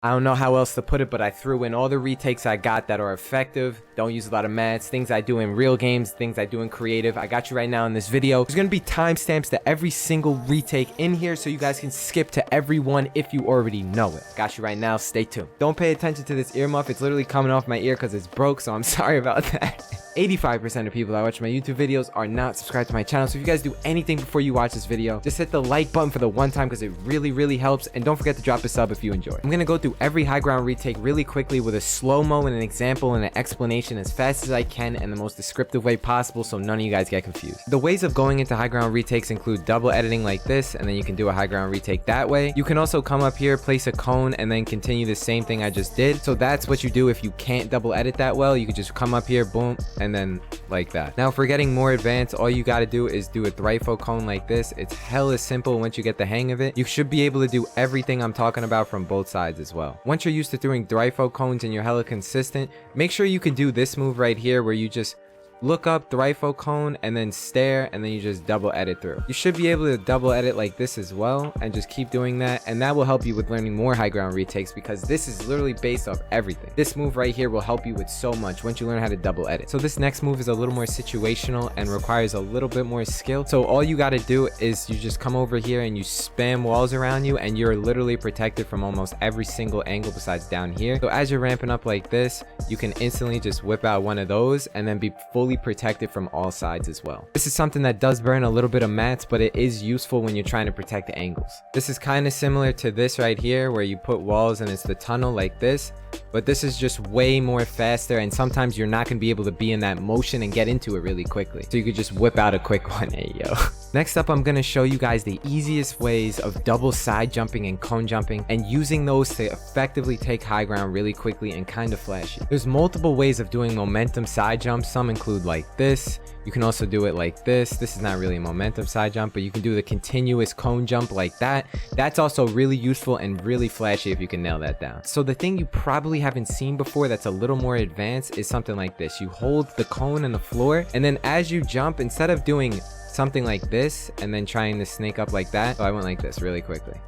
I don't know how else to put it, but I threw in all the retakes I got that are effective, don't use a lot of mats, things I do in real games, things I do in creative. I got you right now in this video. There's gonna be timestamps to every single retake in here so you guys can skip to every one if you already know it. Got you right now, stay tuned. Don't pay attention to this earmuff, it's literally coming off my ear because it's broke, so I'm sorry about that. 85% of people that watch my YouTube videos are not subscribed to my channel, so if you guys do anything before you watch this video, just hit the like button for the one time because it really helps, and don't forget to drop a sub if you enjoy. I'm gonna go through every high ground retake really quickly with a slow-mo and an example and an explanation as fast as I can and the most descriptive way possible so none of you guys get confused. The ways of going into high ground retakes include double editing like this, and then you can do a high ground retake that way. You can also come up here, place a cone, and then continue the same thing I just did. So that's what you do if you can't double edit that well. You could just come up here, boom, and then like that. Now, if we're getting more advanced, all you got to do is do a thwifo cone like this. It's hella simple once you get the hang of it. You should be able to do everything I'm talking about from both sides as well. Once you're used to doing thwifo cones and you're hella consistent, make sure you can do this move right here where you just look up thwifo cone and then stare, and then you just double edit through. You should be able to double edit like this as well and just keep doing that, and that will help you with learning more high ground retakes because this is literally based off everything. This move right here will help you with so much once you learn how to double edit. So this next move is a little more situational and requires a little bit more skill. So all you got to do is you just come over here and you spam walls around you, and you're literally protected from almost every single angle besides down here. So as you're ramping up like this, you can instantly just whip out one of those and then be fully protected from all sides as well. This is something that does burn a little bit of mats, but it is useful when you're trying to protect the angles. This is kind of similar to this right here where you put walls and it's the tunnel like this, but this is just way more faster, and sometimes you're not going to be able to be in that motion and get into it really quickly, so you could just whip out a quick one. Hey yo. Next up, I'm going to show you guys the easiest ways of double side jumping and cone jumping, and using those to effectively take high ground really quickly and kind of flashy. There's multiple ways of doing momentum side jumps. Some include like this. You can also do it like this. This is not really a momentum side jump, but you can do the continuous cone jump like that. That's also really useful and really flashy if you can nail that down. So the thing you probably haven't seen before that's a little more advanced is something like this. You hold the cone on the floor, and then as you jump, instead of doing something like this and then trying to snake up like that, so I went like this really quickly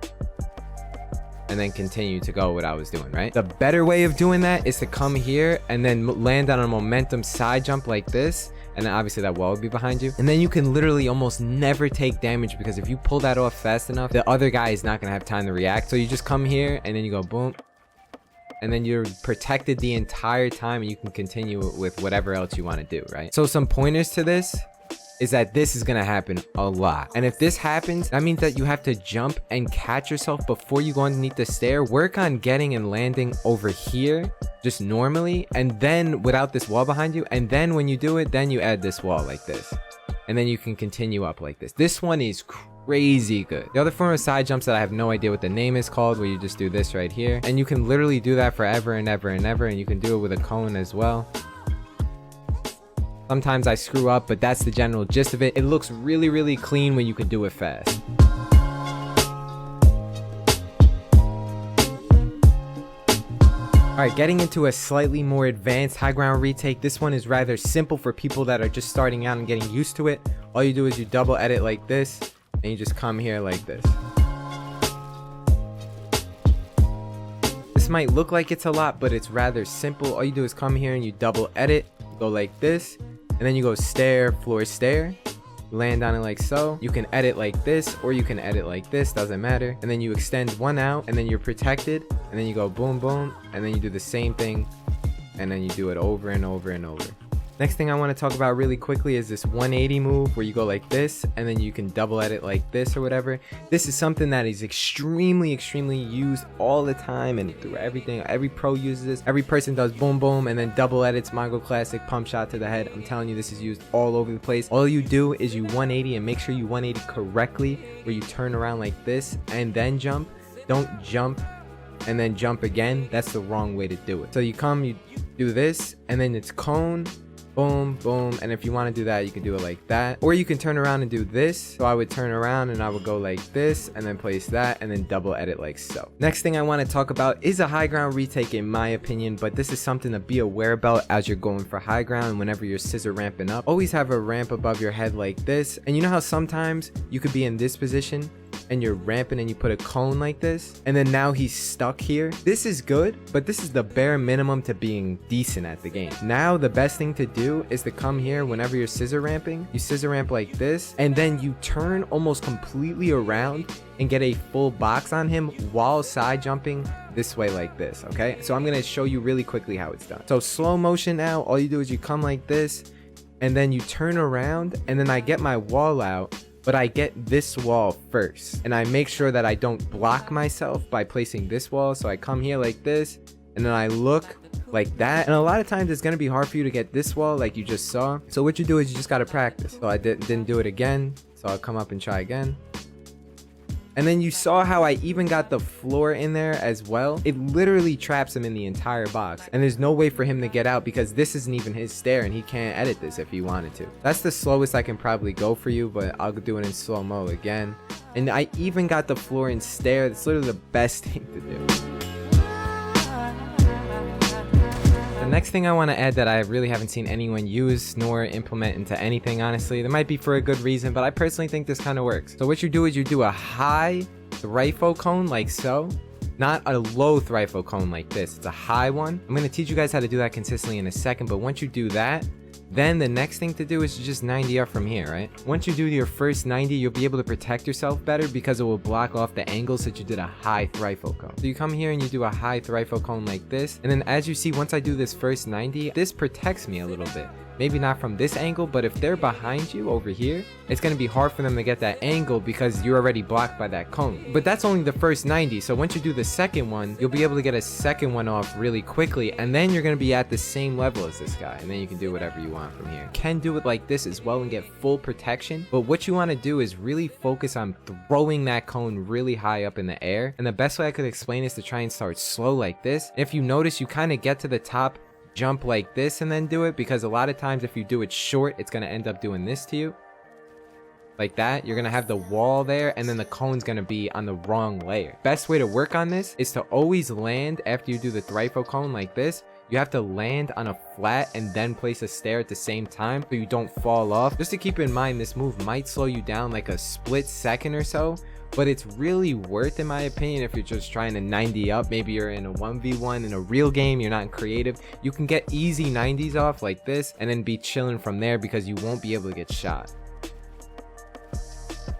and then continue to go what I was doing, right? The better way of doing that is to come here and then land on a momentum side jump like this, and then obviously that wall would be behind you, and then you can literally almost never take damage because if you pull that off fast enough, the other guy is not gonna have time to react. So you just come here and then you go boom, and then you're protected the entire time, and you can continue with whatever else you want to do, right? So some pointers to this is that this is gonna happen a lot, and if this happens, that means that you have to jump and catch yourself before you go underneath the stair. Work on getting and landing over here just normally, and then without this wall behind you, and then when you do it, then you add this wall like this, and then you can continue up like this. This one is crazy good. The other form of side jumps that I have no idea what the name is called, where you just do this right here, and you can literally do that forever and ever and ever, and you can do it with a cone as well. Sometimes I screw up, but that's the general gist of it. It looks really clean when you can do it fast. Alright, getting into a slightly more advanced high ground retake. This one is rather simple for people that are just starting out and getting used to it. All you do is you double edit like this, and you just come here like this. This might look like it's a lot, but it's rather simple. All you do is come here and you double edit, go like this, and then you go stair, floor, stair, land on it like so. You can edit like this, or you can edit like this, doesn't matter. And then you extend one out, and then you're protected, and then you go boom, boom, and then you do the same thing, and then you do it over and over and over. Next thing I want to talk about really quickly is this 180 move where you go like this, and then you can double edit like this or whatever. This is something that is extremely used all the time and through everything. Every pro uses this. Every person does boom boom and then double edits, Mongol classic, pump shot to the head. I'm telling you, this is used all over the place. All you do is you 180, and make sure you 180 correctly, where you turn around like this and then jump. Don't jump and then jump again. That's the wrong way to do it. So you come, you do this, and then it's cone, boom, boom, and if you want to do that, you can do it like that, or you can turn around and do this. So I would turn around and I would go like this, and then place that, and then double edit like so. Next thing I want to talk about is a high ground retake, in my opinion, but this is something to be aware about as you're going for high ground. And whenever you're scissor ramping up, always have a ramp above your head like this. And you know how sometimes you could be in this position and you're ramping and you put a cone like this, and then now he's stuck here. This is good, but this is the bare minimum to being decent at the game. Now the best thing to do is to come here whenever you're scissor ramping. You scissor ramp like this, and then you turn almost completely around and get a full box on him while side jumping this way like this. Okay, so I'm gonna show you really quickly how it's done. So slow motion now, all you do is you come like this, and then you turn around, and then I get my wall out, but I get this wall first, and I make sure that I don't block myself by placing this wall. So I come here like this, and then I look like that, and a lot of times it's gonna be hard for you to get this wall like you just saw. So what you do is you just gotta practice. So I didn't do it again, so I'll come up and try again. And then you saw how I even got the floor in there as well. It literally traps him in the entire box, and there's no way for him to get out because this isn't even his stair, and he can't edit this if he wanted to. That's the slowest I can probably go for you, but I'll do it in slow-mo again. And I even got the floor in stair. It's literally the best thing to do. The next thing I want to add that I really haven't seen anyone use nor implement into anything, honestly. There might be for a good reason, but I personally think this kind of works. So what you do is you do a high thwifo cone like so, not a low thwifo cone like this. It's a high one. I'm going to teach you guys how to do that consistently in a second, but once you do that, then the next thing to do is to just 90 up from here, right? Once you do your first 90, you'll be able to protect yourself better because it will block off the angles that you did a high thwifo cone. So you come here and you do a high thwifo cone like this. And then as you see, once I do this first 90, this protects me a little bit. Maybe not from this angle, but if they're behind you over here, it's going to be hard for them to get that angle because you're already blocked by that cone. But that's only the first 90. So once you do the second one, you'll be able to get a second one off really quickly. And then you're going to be at the same level as this guy. And then you can do whatever you want from here. You can do it like this as well and get full protection. But what you want to do is really focus on throwing that cone really high up in the air. And the best way I could explain is to try and start slow like this. And if you notice, you kind of get to the top, jump like this and then do it, because a lot of times if you do it short, it's going to end up doing this to you like that. You're going to have the wall there, and then the cone's going to be on the wrong layer. Best way to work on this is to always land after you do the thwifo cone like this. You have to land on a flat and then place a stair at the same time so you don't fall off. Just to keep in mind, this move might slow you down like a split second or so, but it's really worth, in my opinion, if you're just trying to 90 up. Maybe you're in a 1v1 in a real game, you're not creative, you can get easy 90s off like this and then be chilling from there because you won't be able to get shot.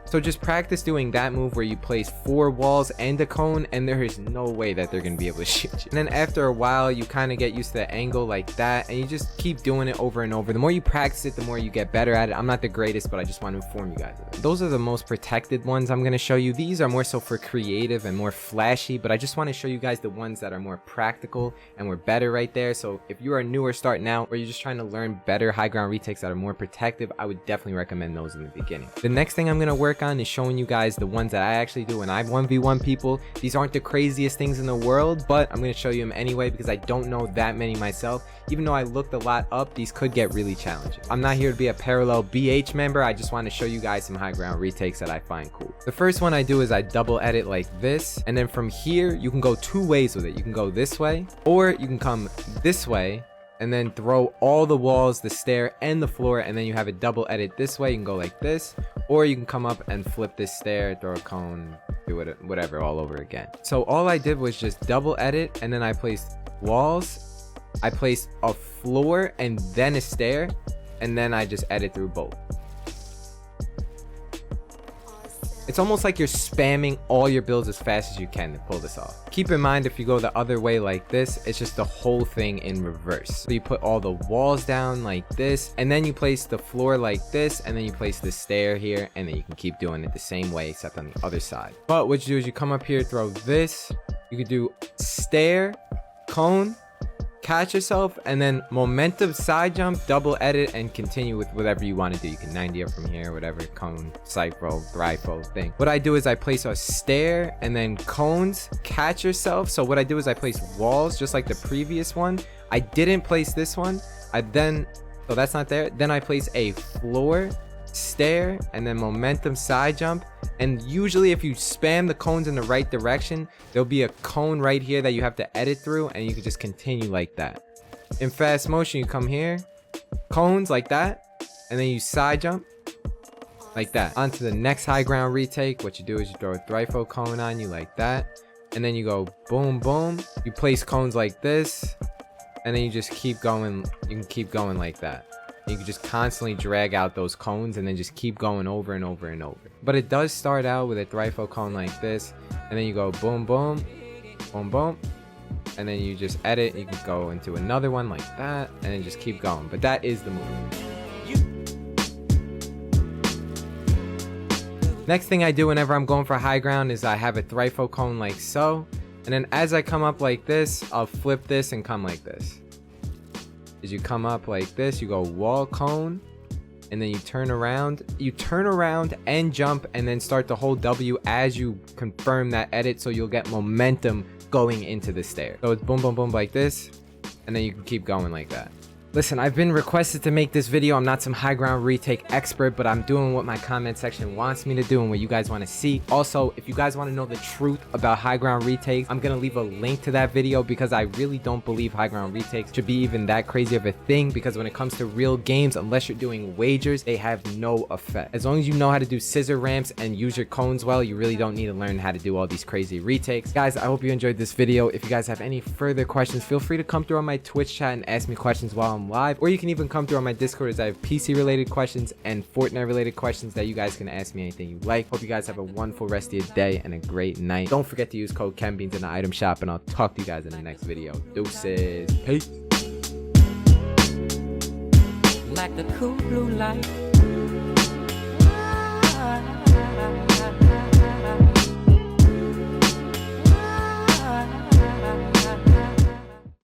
So just practice doing that move where you place 4 walls and a cone, and there is no way that they're going to be able to shoot you. And then after a while, you kind of get used to the angle like that, and you just keep doing it over and over. The more you practice it, the more you get better at it. I'm not the greatest, but I just want to inform you guys of it. Those are the most protected ones I'm going to show you. These are more so for creative and more flashy, but I just want to show you guys the ones that are more practical and were better right there. So if you are new or start now, or you're just trying to learn better high ground retakes that are more protective, I would definitely recommend those in the beginning. The next thing I'm going to work on is showing you guys the ones that I actually do when I 1v1 people. These aren't the craziest things in the world, but I'm going to show you them anyway because I don't know that many myself. Even though I looked a lot up, these could get really challenging. I'm not here to be a parallel BH member. I just want to show you guys some high ground retakes that I find cool. The first one I do is I double edit like this, and then from here you can go 2 ways with it. You can go this way, or you can come this way and then throw all the walls, the stair, and the floor, and then you have a double edit this way. You can go like this, or you can come up and flip this stair, throw a cone, do it, whatever, all over again. So all I did was just double edit, and then I placed walls, I placed a floor, and then a stair, and then I just edit through both. It's almost like you're spamming all your builds as fast as you can to pull this off. Keep in mind, if you go the other way like this, it's just the whole thing in reverse. So you put all the walls down like this, and then you place the floor like this, and then you place the stair here, and then you can keep doing it the same way except on the other side. But what you do is you come up here, throw this, you could do stair, cone, catch yourself, and then momentum side jump, double edit, and continue with whatever you want to do. You can 90 up from here, whatever, cone, cypro, thwifo thing. What I do is I place a stair and then cones, catch yourself. So what I do is I place walls just like the previous one. I didn't place this one. So that's not there. Then I place a floor, stair, and then momentum side jump. And usually if you spam the cones in the right direction, there'll be a cone right here that you have to edit through, and you can just continue like that. In fast motion, you come here, cones like that, and then you side jump, like that. On to the next high ground retake. What you do is you throw a thwifo cone on you like that, and then you go boom boom. You place cones like this, and then you just keep going. You can keep going like that. You can just constantly drag out those cones and then just keep going over and over and over. But it does start out with a thwifo cone like this, and then you go boom boom boom boom, and then you just edit. You can go into another one like that, and then just keep going. But that is the move. Next thing I do whenever I'm going for high ground is I have a thwifo cone like so, and then as I come up like this, I'll flip this and come like this. As you come up like this, you go wall cone, and then you turn around and jump, and then start to hold W as you confirm that edit, so you'll get momentum going into the stair. So it's boom boom boom like this, and then you can keep going like that. Listen, I've been requested to make this video. I'm not some high ground retake expert, but I'm doing what my comment section wants me to do and what you guys want to see. Also, if you guys want to know the truth about high ground retakes, I'm going to leave a link to that video, because I really don't believe high ground retakes should be even that crazy of a thing, because when it comes to real games, unless you're doing wagers, they have no effect. As long as you know how to do scissor ramps and use your cones well, you really don't need to learn how to do all these crazy retakes. Guys, I hope you enjoyed this video. If you guys have any further questions, feel free to come through on my Twitch chat and ask me questions while I'm live, or you can even come through on my Discord, as I have PC related questions and Fortnite related questions that you guys can ask me anything you like. Hope you guys have a wonderful rest of your day and a great night. Don't forget to use code KenBeans in the item shop, and I'll talk to you guys in the next video. Deuces. Peace. Like the cool blue light